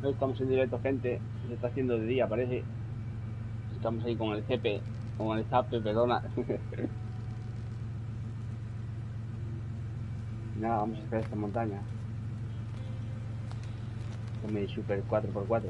No estamos en directo, gente. Se está haciendo de día, parece. Estamos ahí con el CP, con el zape, perdona. Nada, vamos a escalar esta montaña. Con mi super 4x4.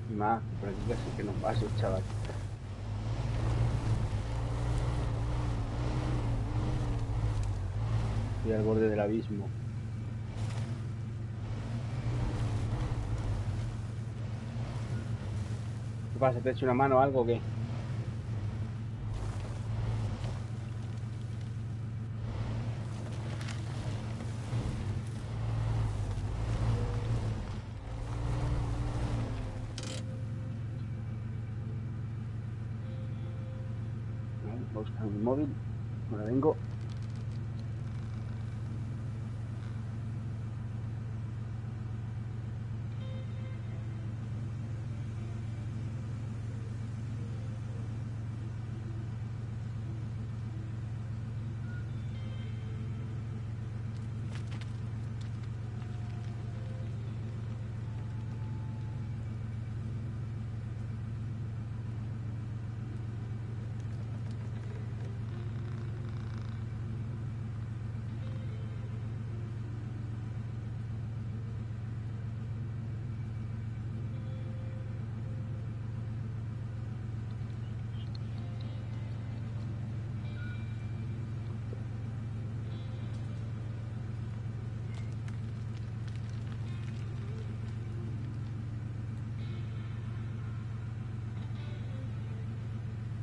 Y más, por aquí casi que nos pases, chaval. Estoy al borde del abismo. ¿Qué pasa? ¿Te echo una mano o algo o qué? Vale, voy a buscar mi móvil. Ahora vengo.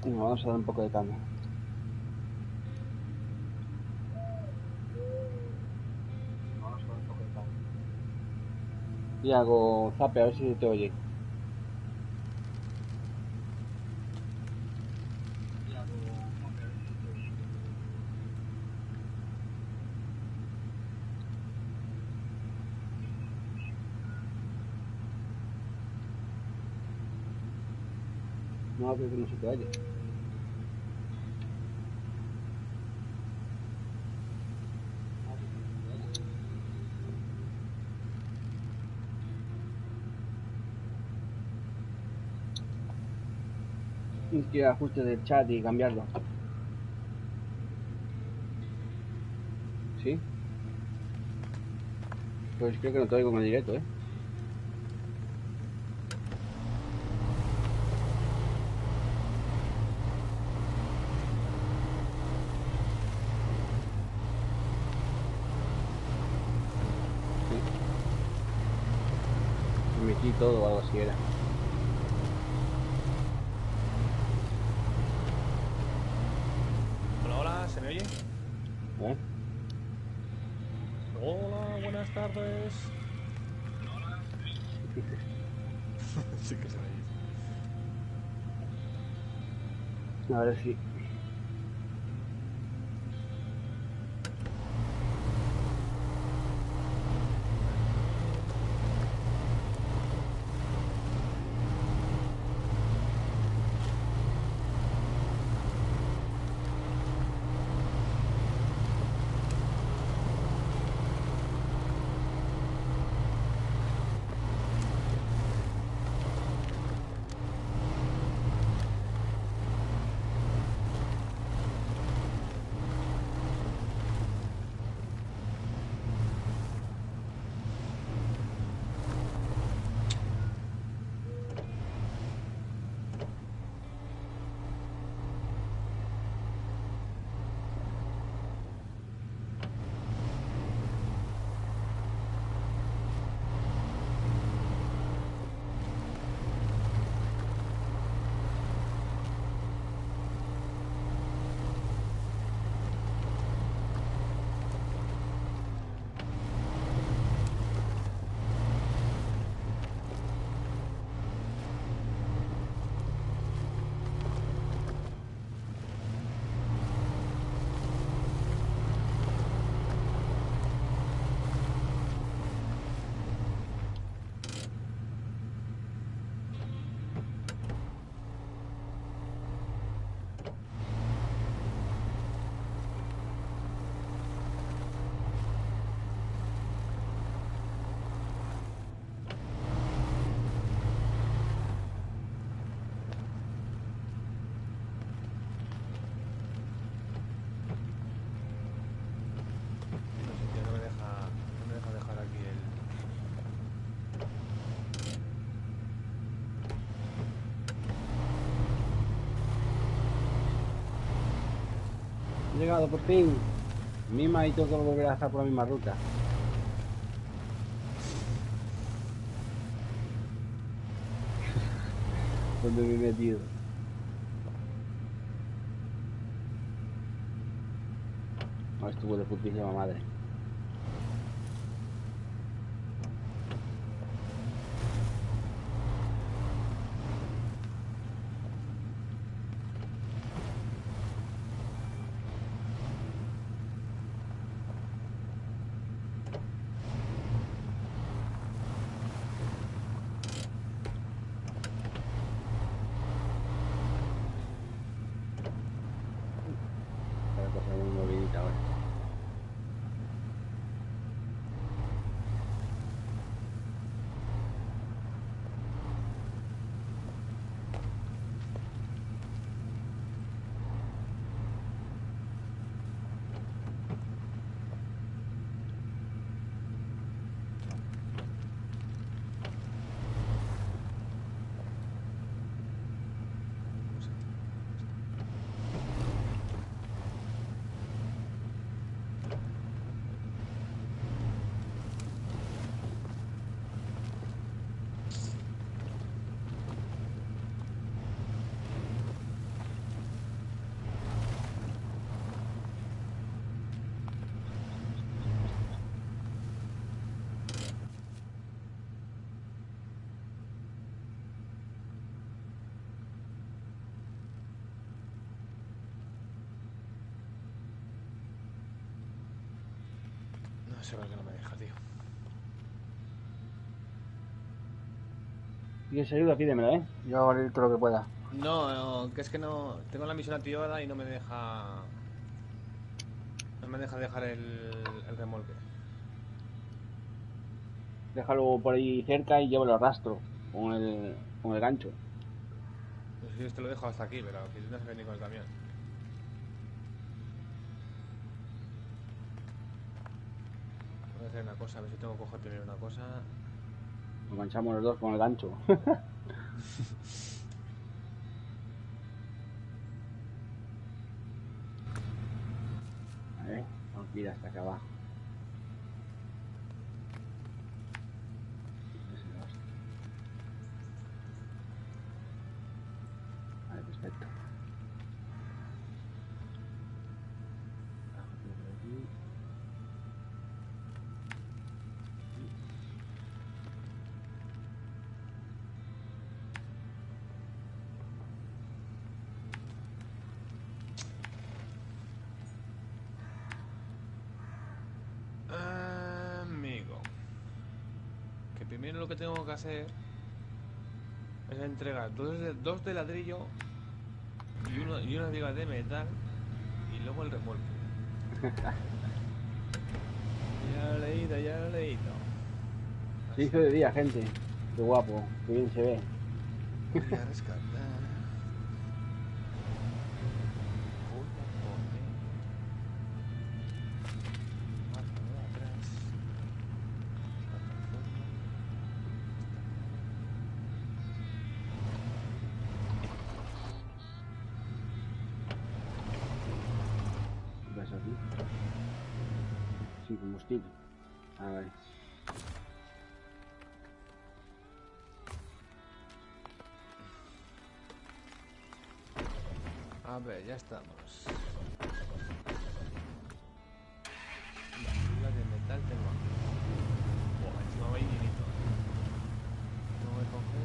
Venga, vamos a dar un poco de calma. Y hago zape a ver si te oye. No, creo que no se te oye. Tienes que ir a ajustes del chat y cambiarlo. ¿Sí? Pues creo que no te oigo en el directo, ¿eh? Sí. Me metí todo o algo así era. Hola, hola, ¿se me oye? ¿Eh? Hola, buenas tardes. Sí que se me oye. A ver si... llegado por fin. Misma y tengo que volver a estar por la misma ruta. ¿Dónde me he metido? No, estuvo de putísima madre. Esta cosa muy movidita ahora. No sé por qué no me deja, tío. ¿Quieres ayuda? Pídemela, ¿eh? Yo haré todo lo que pueda. No, que es que no. Tengo la misión activada y no me deja. No me deja dejar el remolque. Déjalo por ahí cerca y llévalo a rastro con el gancho. Pues yo te lo dejo hasta aquí, pero que no se venir con el camión. Voy a hacer una cosa, a ver si tengo que coger primero una cosa. Nos manchamos los dos con el gancho. A ver, vamos a ir hasta acá abajo. Vale, perfecto. Amigo. Que primero lo que tengo que hacer es entregar dos de ladrillo y una viga de metal y luego el remolque. Ya lo he leído, ya lo he leído. Se hizo de día, gente. Qué guapo, qué bien se ve. Voy a rescatar. Voy a poner. Marcador atrás. Plataforma. ¿Qué pasa aquí? Sin combustible. Ah, vale. A ver, ya estamos. La de metal tengo aquí. Buah, encima va infinito. No me coge.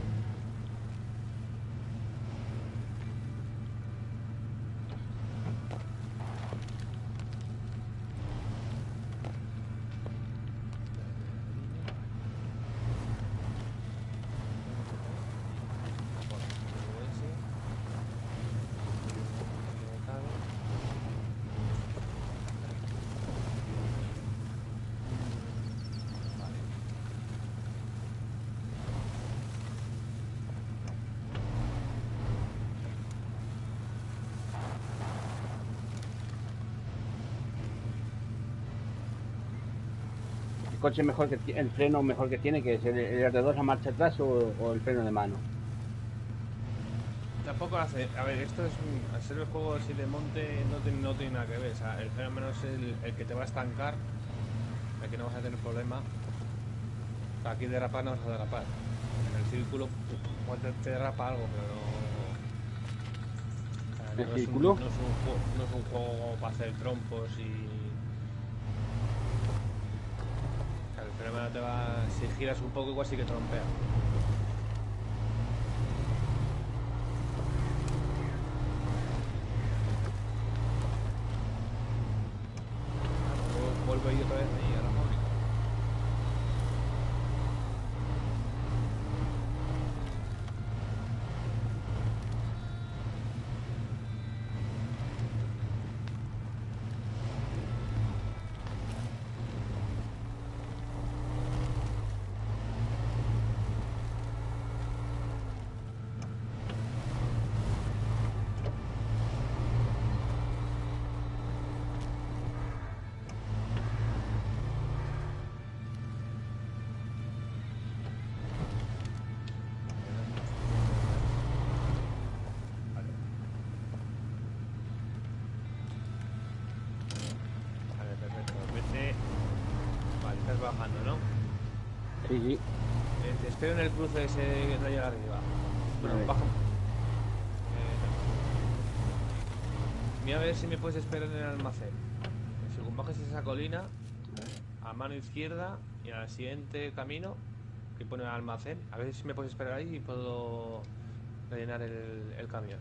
El coche mejor que el freno mejor que tiene, que es el R2 a marcha atrás o el freno de mano. tampoco hace. A ver, esto es al ser el juego así de monte, no tiene nada que ver. O sea, el fenómeno es el que te va a estancar, el que no vas a tener problema. O sea, aquí derrapar no vas a derrapar. En el círculo igual te derrapa algo, pero no. O sea, ¿El círculo? No es un juego para hacer trompos y. O sea, el fenómeno te va. Si giras un poco, igual sí que trompea. Vuelvo ahí otra vez ahí a la fábrica. Vale, perfecto. Vete. Vale, estás bajando, ¿no? Sí, sí. Te espero en el cruce ese que está allá arriba. Bueno, Vale. baja. Mira a ver si me puedes esperar en el almacén. Según bajes esa colina, a mano izquierda y al siguiente camino que pone almacén, a ver si me puedes esperar ahí y puedo rellenar el camión.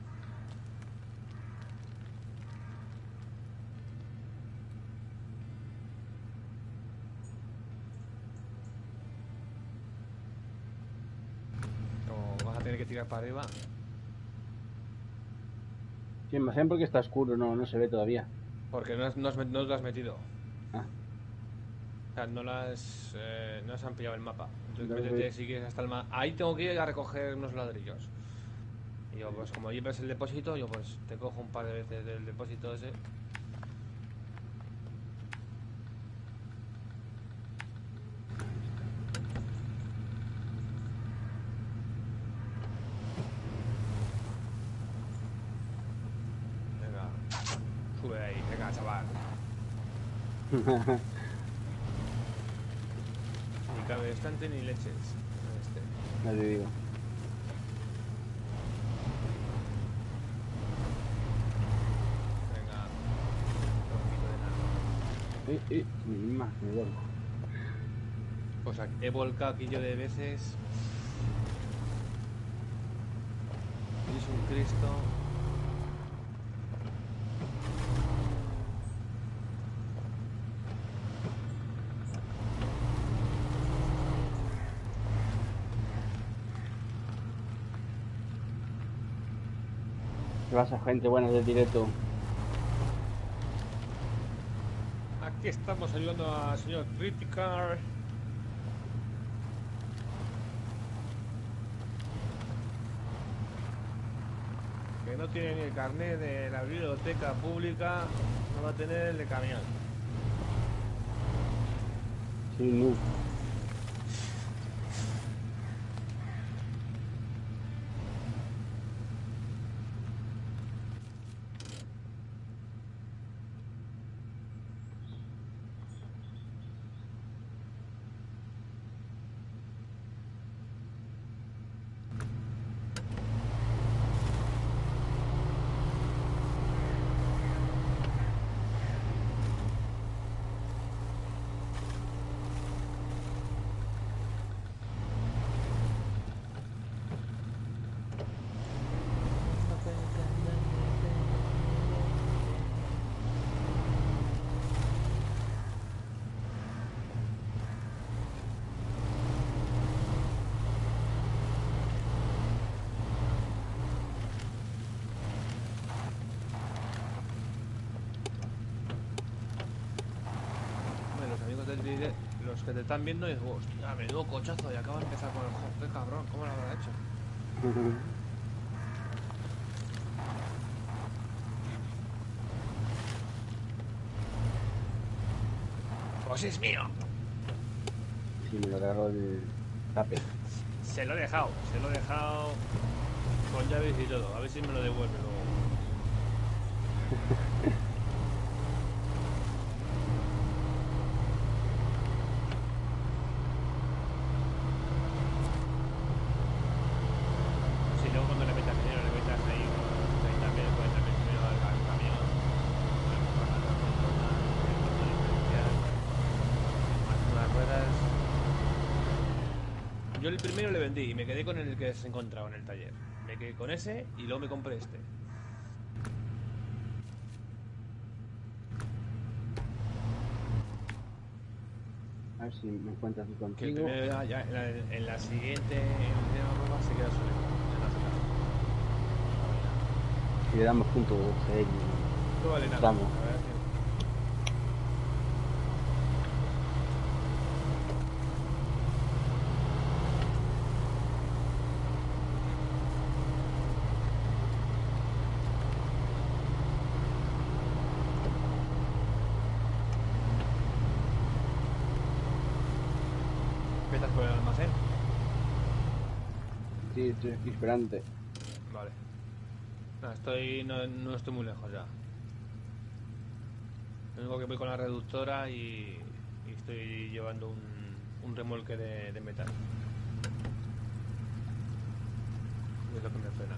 O vas a tener que tirar para arriba. Sí, almacén porque está oscuro, no se ve todavía. Porque no lo has metido. Ah, O sea, no has ampliado el mapa. Entonces entonces métete si quieres hasta el mapa. Ahí tengo que ir a recoger unos ladrillos. Y yo, pues como llevas el depósito, yo pues te cojo un par de veces del depósito ese. Venga, sube ahí, venga, chaval. Ni cabe estante ni leches. Este. ya te digo. Venga, no me quito de nada. Más, me vuelvo. Pues he volcado aquí yo de veces. Y es un Cristo. ¿Qué pasa, gente? Buenas del directo. Aquí estamos ayudando al señor Criticar. Que no tiene ni el carnet de la biblioteca pública, no va a tener el de camión. Sí, no. Hombre, los amigos del directo, los que te están viendo, digo, hostia, menudo cochazo, y acaba de empezar con el juego. Qué cabrón, ¿cómo lo habrá hecho? Pues es mío. Sí, me lo regaló el tape. Se lo he dejado con llave servicio y todo. A ver si me lo devuelve luego. Si luego cuando le metas dinero, le metas ahí unos 30.000, 40.000 euros al camión, más unas ruedas. Yo el primero le vendí y me quedé con el que se encontraba en el taller. Me quedé con ese y luego me compré este. A ver si me encuentras aquí Que el contigo. primero ya en la siguiente ropa se queda solo. En la otra. Si le damos puntos ahí. No vale nada. Estamos. La verdad que- ¿Empiezas por el almacén? Sí, estoy aquí esperante. Vale. No estoy muy lejos ya. Lo único que voy con la reductora y estoy llevando un remolque de metal. Y es lo que me frena.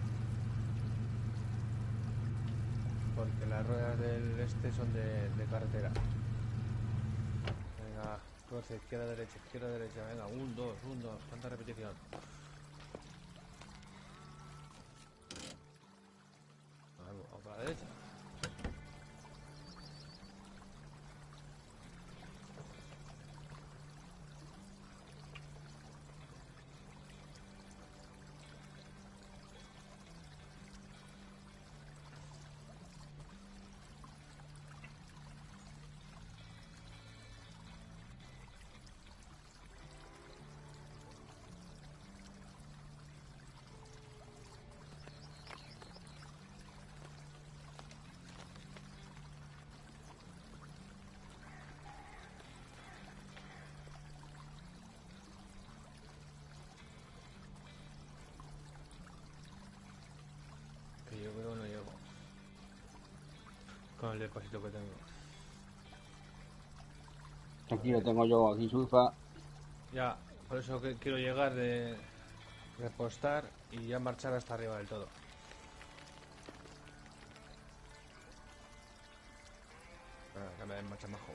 Porque las ruedas del este son de carretera. Venga, cruce, izquierda, derecha, venga, 1, 2, 1, 2, ¿cuánta repetición? Vamos para la derecha. Que yo creo que no llego. Con el depósito que tengo. Aquí lo tengo yo, aquí surfa. Ya, por eso que quiero llegar de repostar y ya marchar hasta arriba del todo. Que me den marcha majo.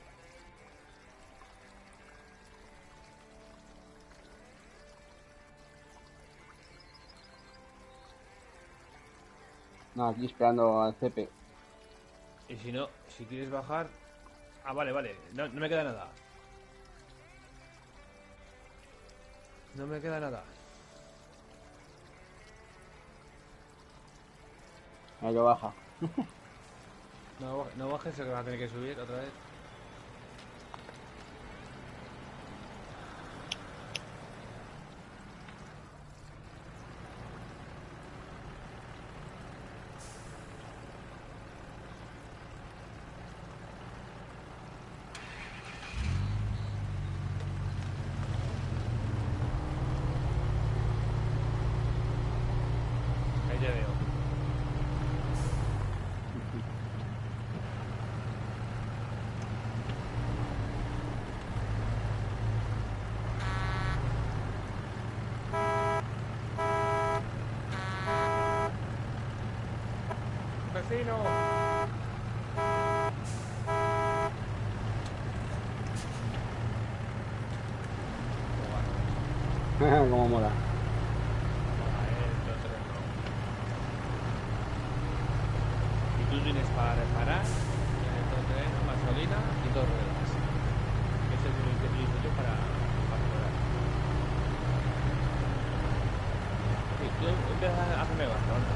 No, aquí esperando al CP. Y si no, si quieres bajar... Ah, vale, no me queda nada. No me queda nada. Ahí lo baja. No bajes, que vas a tener que subir otra vez. Ahí te veo. ¡Vecino! Como mola. Y tú tienes para reparar todo terreno, gasolina y dos ruedas. Ese es el que utilizo yo para reparar. Sí, tú empiezas a hacerme gasto, anda.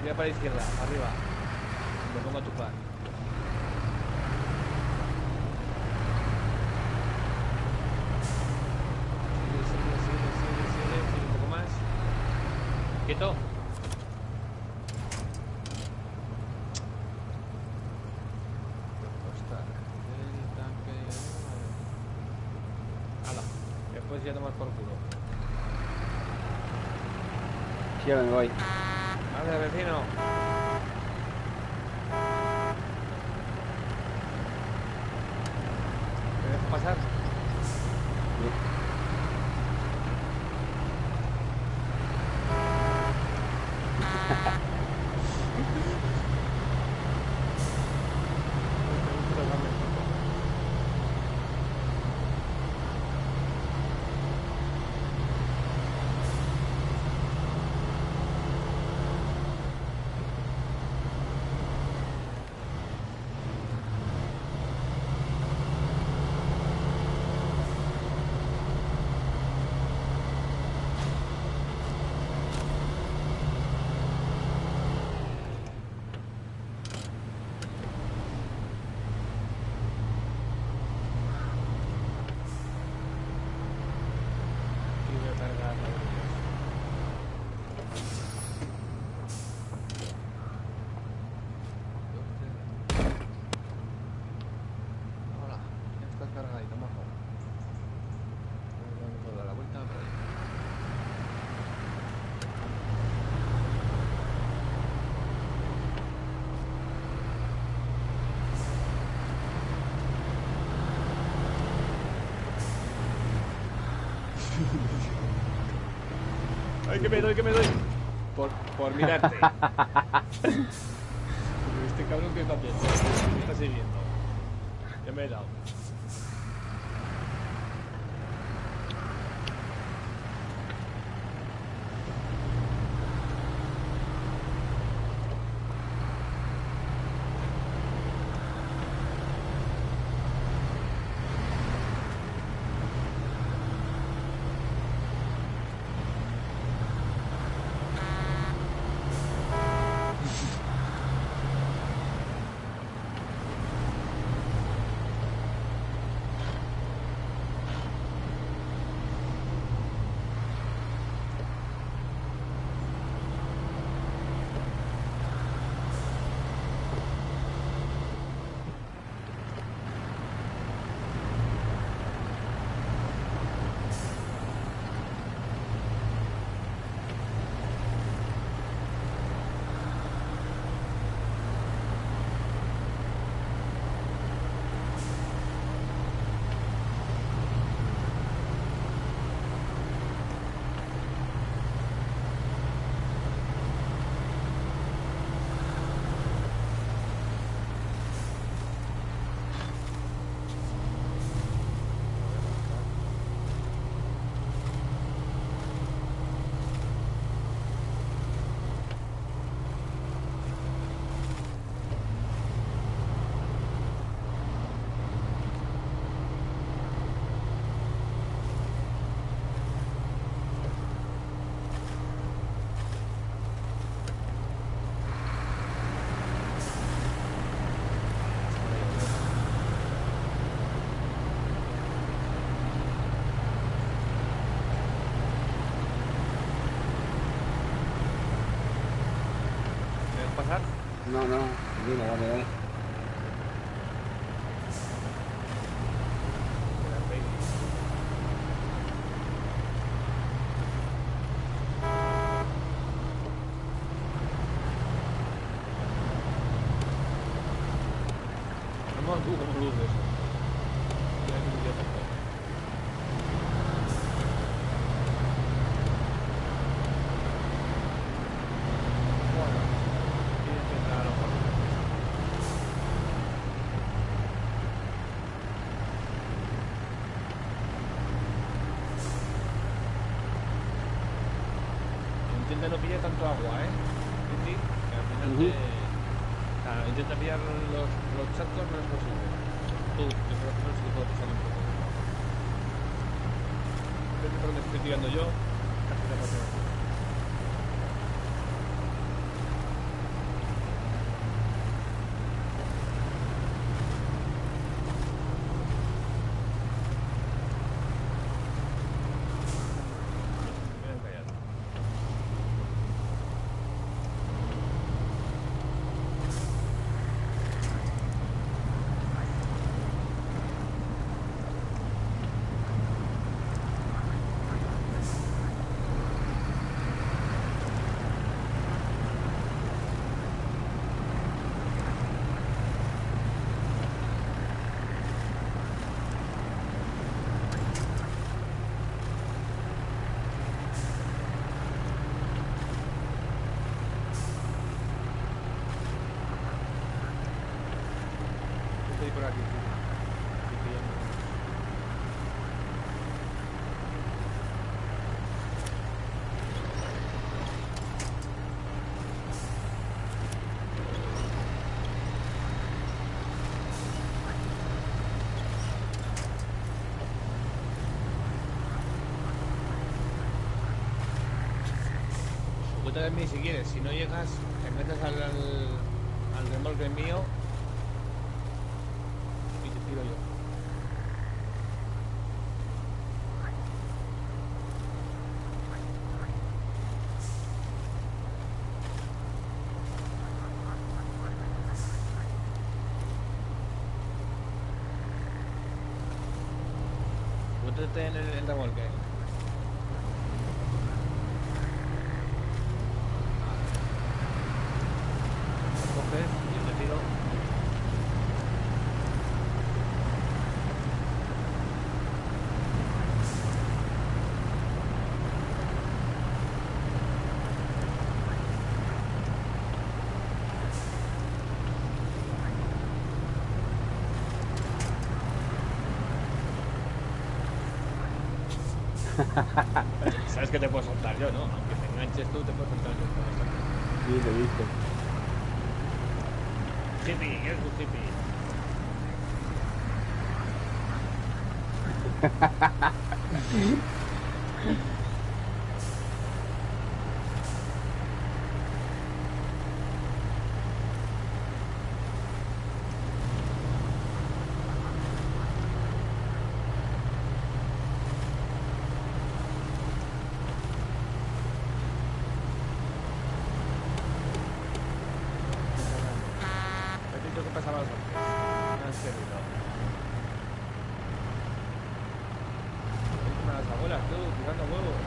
Tira para la izquierda, arriba. Me pongo a tu par. Sigue un poco más. Quieto. Ala, después ya tomas por culo. Sí, ya me voy. Vale, vecino. ¿Me dejo pasar? Hola, ya estás cargadito, majo. Vamos a dar la vuelta por ahí. ¡Ay, que me doy, que me doy! Por mirarte. Este cabrón que también me está siguiendo. Ya me he dado. Pasar. No, dime, dame. No, tú, como luz de eso. Ya hay un idiota. Bueno, tienes que entrar a lo mejor. Intenta no pillar tanto agua, ¿eh? Sí, que al final te... O sea, intenta pillar los charcos lo menos posible. Tú, que por lo menos sí que puedo pasar un poco. Creo que por donde estoy tirando yo, casi te paso. Súbete en mí si quieres. Si no llegas, te metes al remolque mío y te tiro yo. Súbete en el remolque. Coges y yo te tiro. Sabes que te puedo soltar yo, ¿no? Aunque te enganches tú, te puedo soltar yo. Sí, lo he visto. Hippie, ¿qué es un hippie? ¿Has dicho que pasaba los hombres? No has querido. Es una de las abuelas, tú, tirando huevos.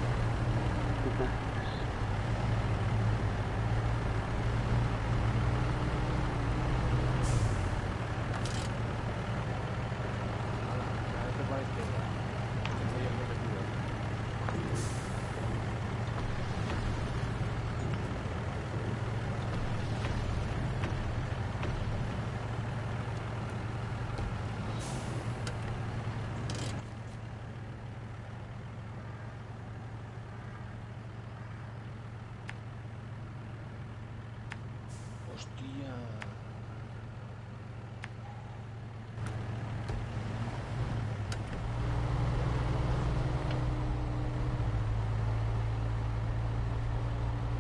A ver qué para la izquierda. Soy el repetido. Hostia.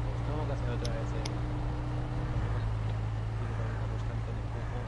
Pues tengo que hacer otra vez el tiro constante de empujo.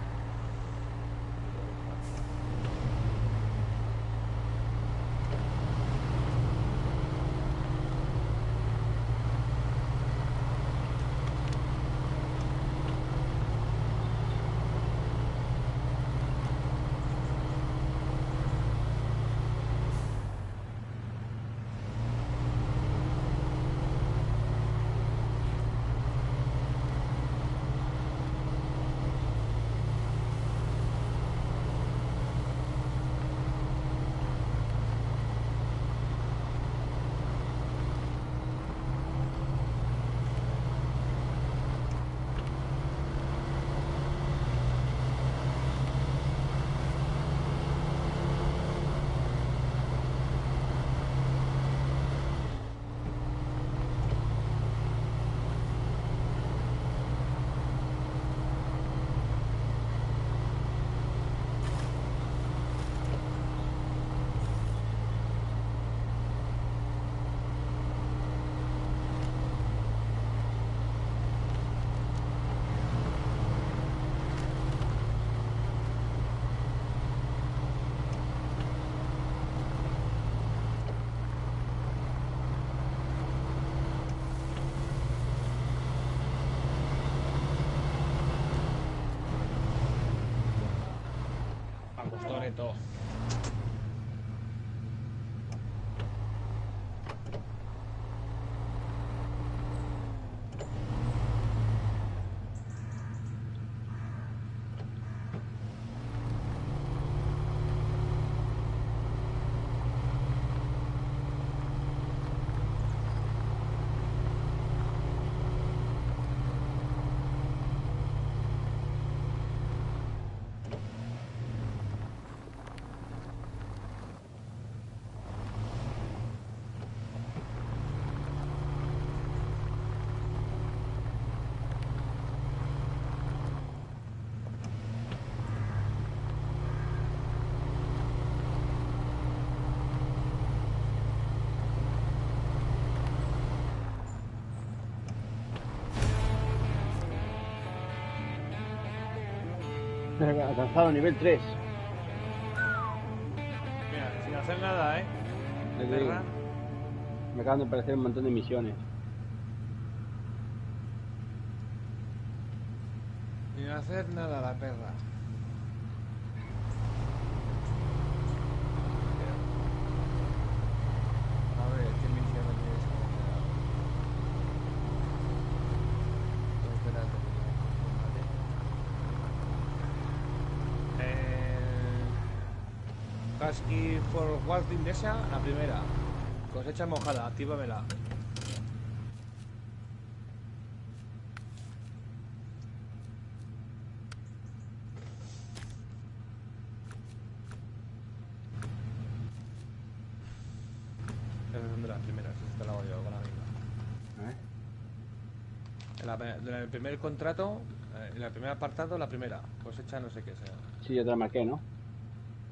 Me gustó neto. Alcanzado nivel 3. Mira, sin hacer nada, ¿eh? Perra. Me acaban de aparecer un montón de misiones. Sin hacer nada la perra. A ver, ¿qué misión me tienes que hacer? Espérate, Husky for Walking Desa, la primera. Cosecha mojada, actívamela. Esa es de las primeras, esta la hago yo con la misma. En el primer contrato, en el primer apartado, la primera. Cosecha no sé qué sea. Sí, yo te la marqué, ¿no?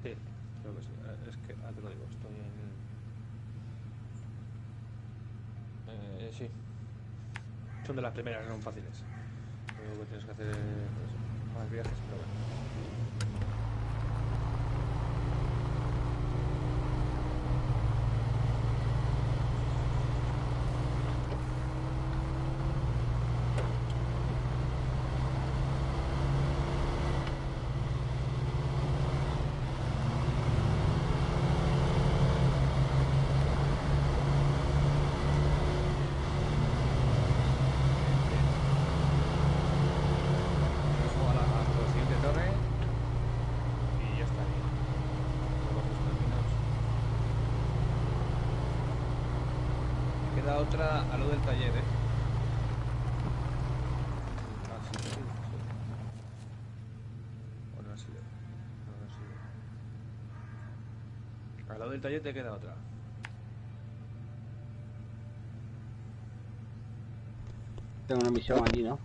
Sí, creo que sí. Es que, te lo digo, estoy en... sí. Son de las primeras, no son fáciles. Lo único que tienes que hacer es más viajes, pero bueno. Otra a lo del taller, Ah, sí, sí, sí. O no ha sido. No ha sido. Al lado del taller te queda otra. Tengo una misión allí, ¿no?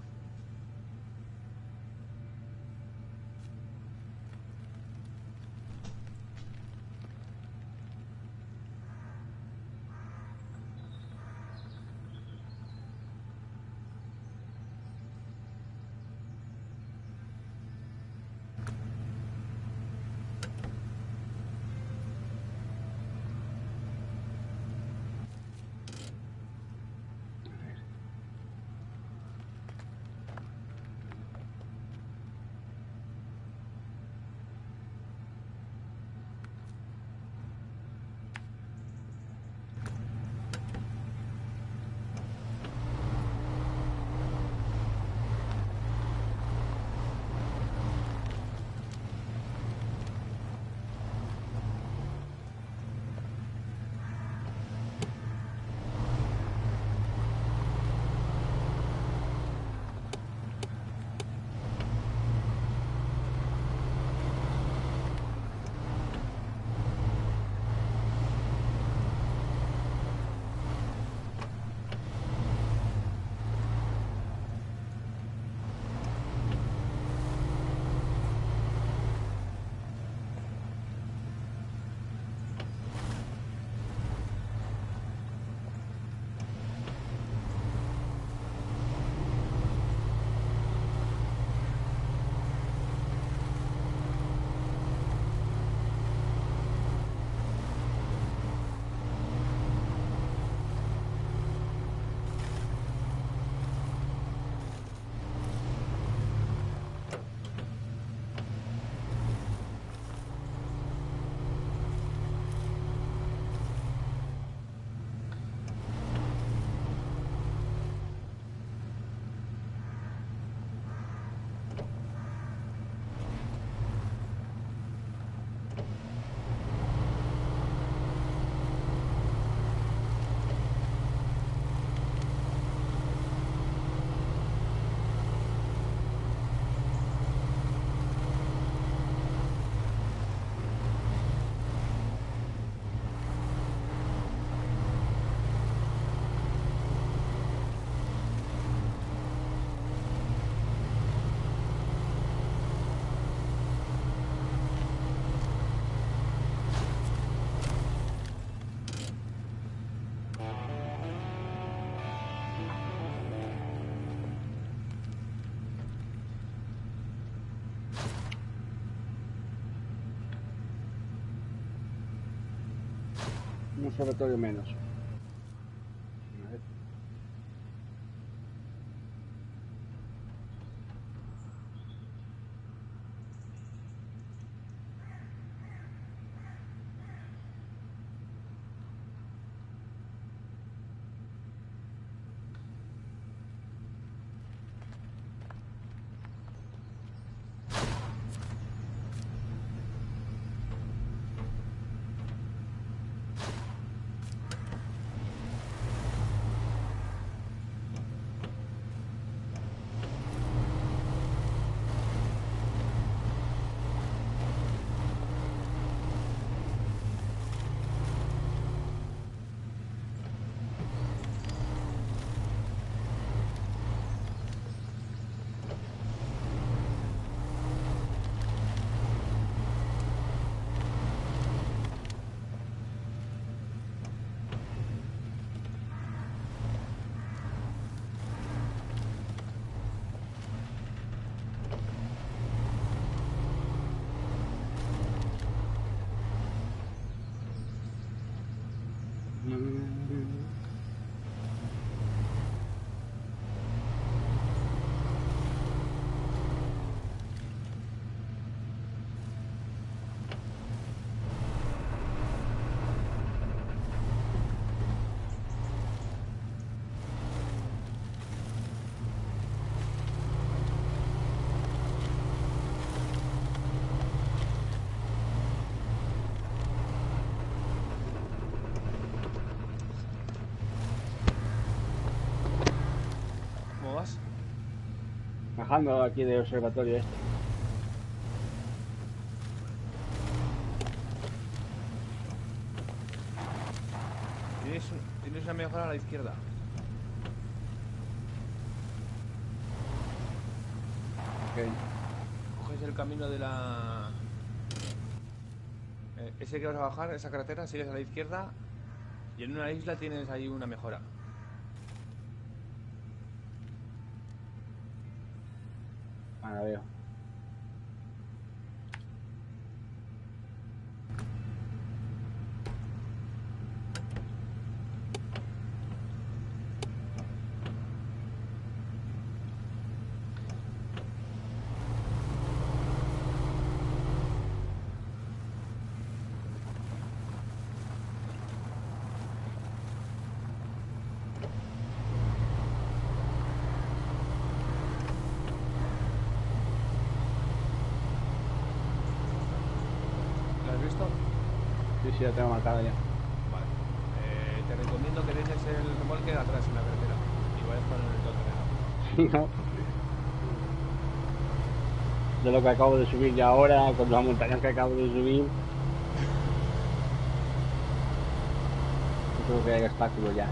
Un observatorio menos. A ver. ¿Cómo vas? Bajando aquí del observatorio este. Tienes una mejora a la izquierda. Ok. Coges el camino de la... ese que vas a bajar, esa carretera, sigues a la izquierda y en una isla tienes ahí una mejora. Ahora veo. ¿Lo has visto? Sí, sí, la tengo marcada ya. Vale. Te recomiendo que dejes el remolque atrás en la carretera y vayas con el todoterreno. ¿No? De lo que acabo de subir ya ahora, con las montañas que acabo de subir. No creo que haya obstáculos ya.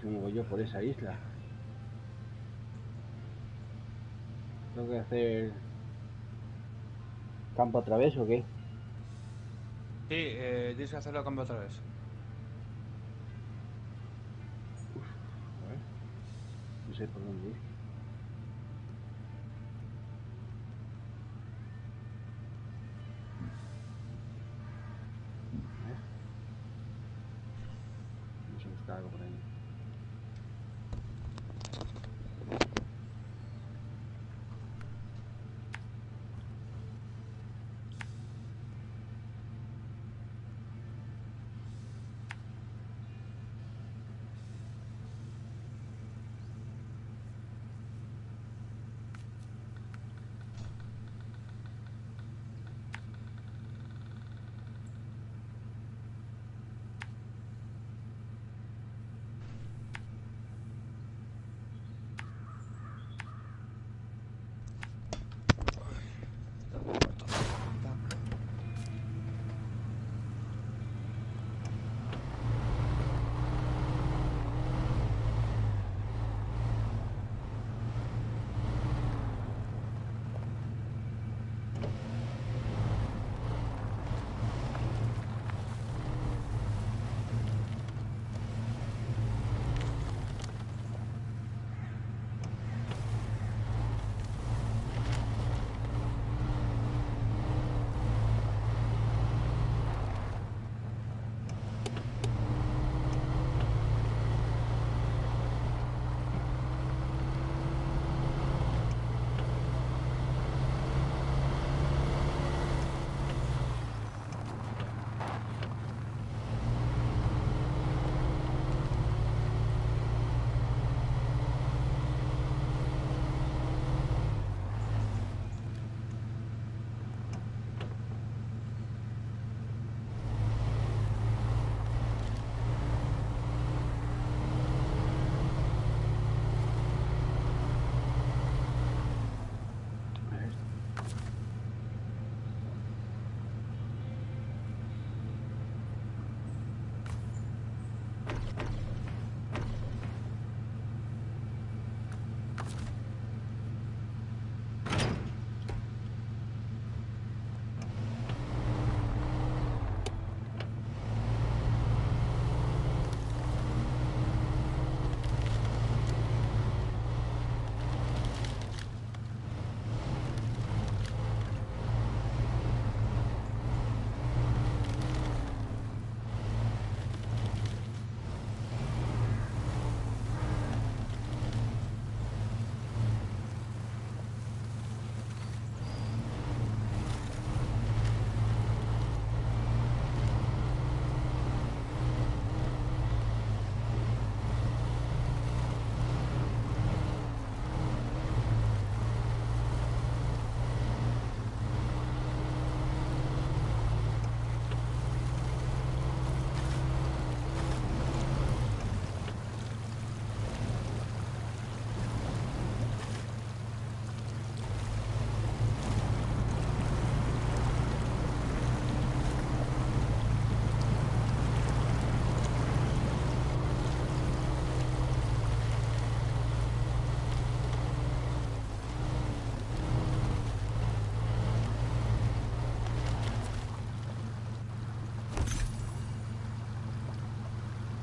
¿Cómo voy yo por esa isla? ¿Tengo que hacer campo otra vez o qué? Sí, tienes que hacerlo a cambio otra vez. A ver, no sé por dónde ir. A ver. Vamos a buscar algo por ahí.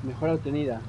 Mejora obtenida.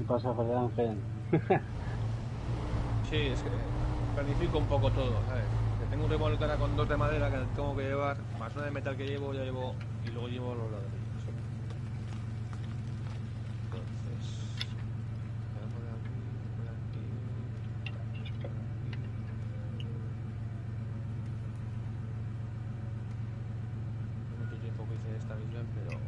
pasa, José Ángel? Sí, es que planifico un poco todo, ¿sabes? Que tengo un remolque ahora con 2 de madera que tengo que llevar, más una de metal que llevo, ya llevo, y luego llevo los ladrillos. Entonces, voy a poner aquí, por aquí, por aquí. No mucho tiempo que hice esta misión, pero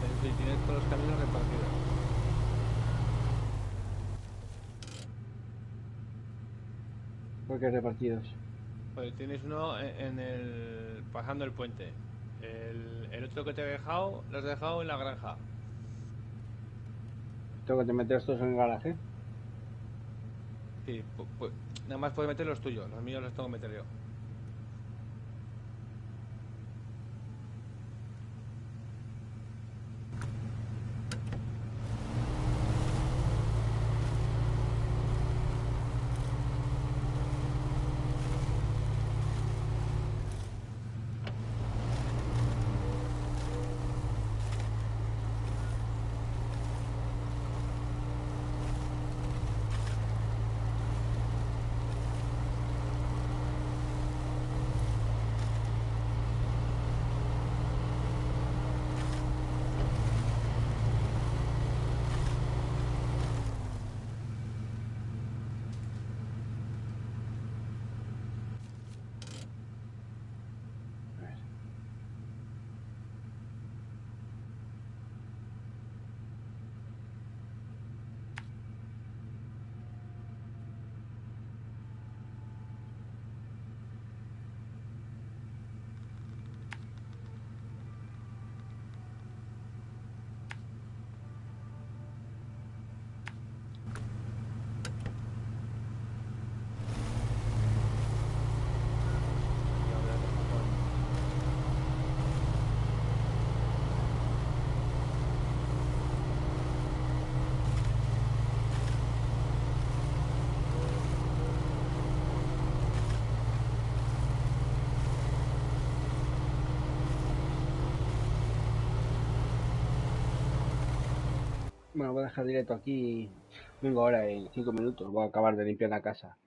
es decir, tienes todos los caminos repartidos. Porque repartidos. Pues tienes uno en el pasando el puente. El otro que te he dejado, lo has dejado en la granja. Tengo que te meter estos en el garaje. Sí, pues nada más puedes meter los tuyos, los míos los tengo que meter yo. Bueno, voy a dejar directo aquí. Vengo ahora en 5 minutos. Voy a acabar de limpiar la casa.